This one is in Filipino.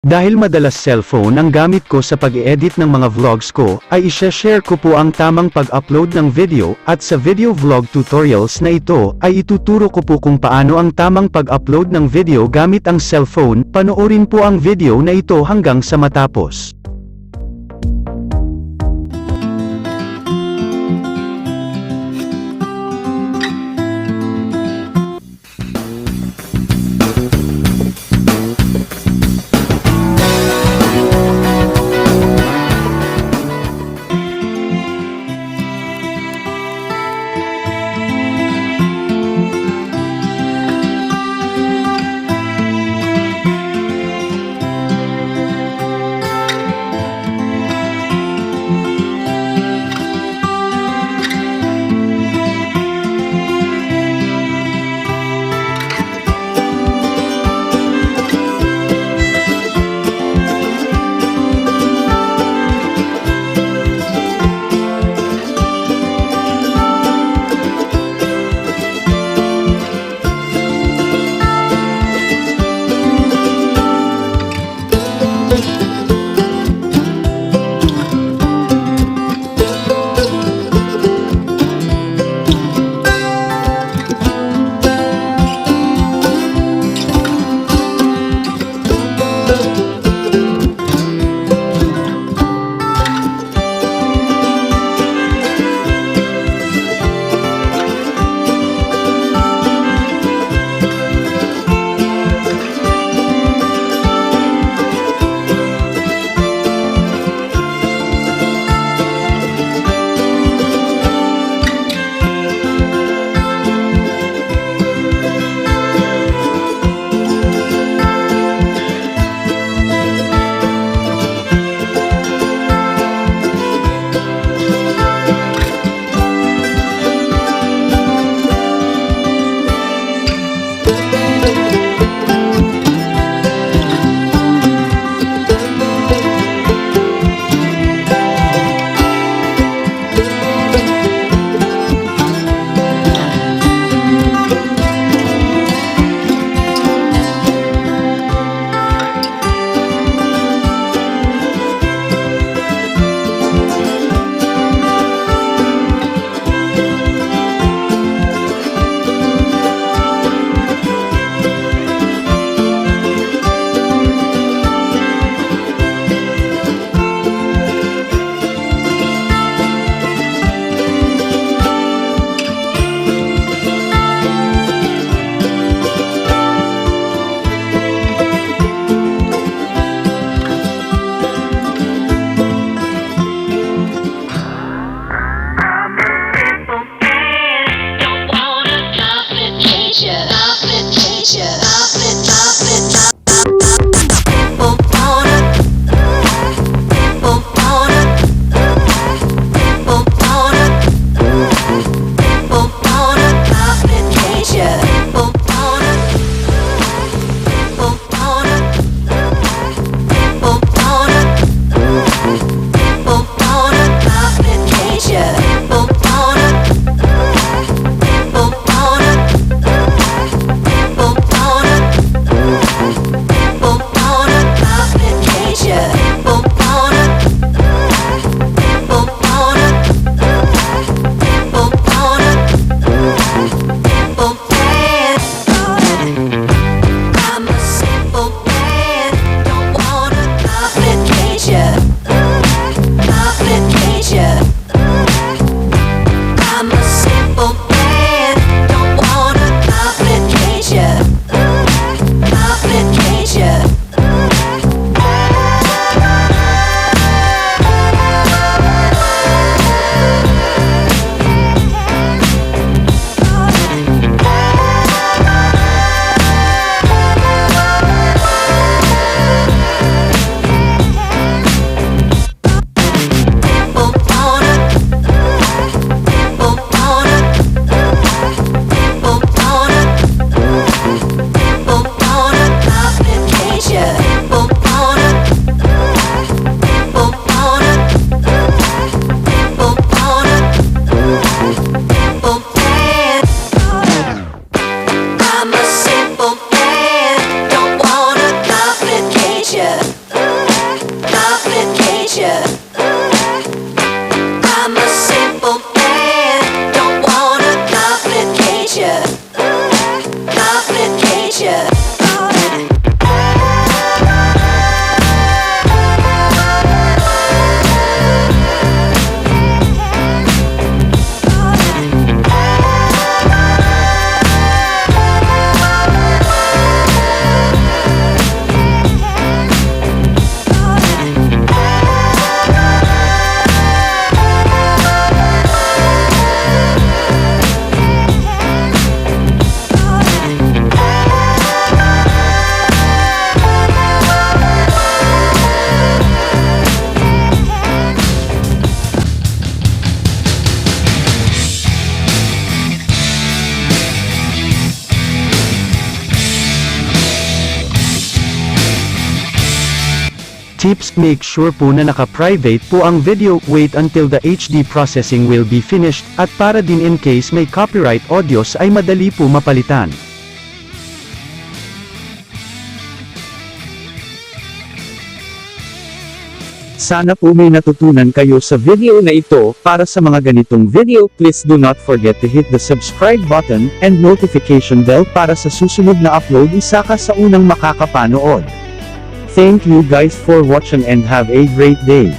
Dahil madalas cellphone ang gamit ko sa pag-i-edit ng mga vlogs ko, ay i-share ko po ang tamang pag-upload ng video, at sa video vlog tutorials na ito, ay ituturo ko po kung paano ang tamang pag-upload ng video gamit ang cellphone. Panoorin po ang video na ito hanggang sa matapos. Tips: make sure po na naka-private po ang video, wait until the HD processing will be finished, at para din in case may copyright audios ay madali po mapalitan. Sana po may natutunan kayo sa video na ito. Para sa mga ganitong video, please do not forget to hit the subscribe button, and notification bell para sa susunod na upload isa ka sa unang makakapanood. Thank you guys for watching and have a great day.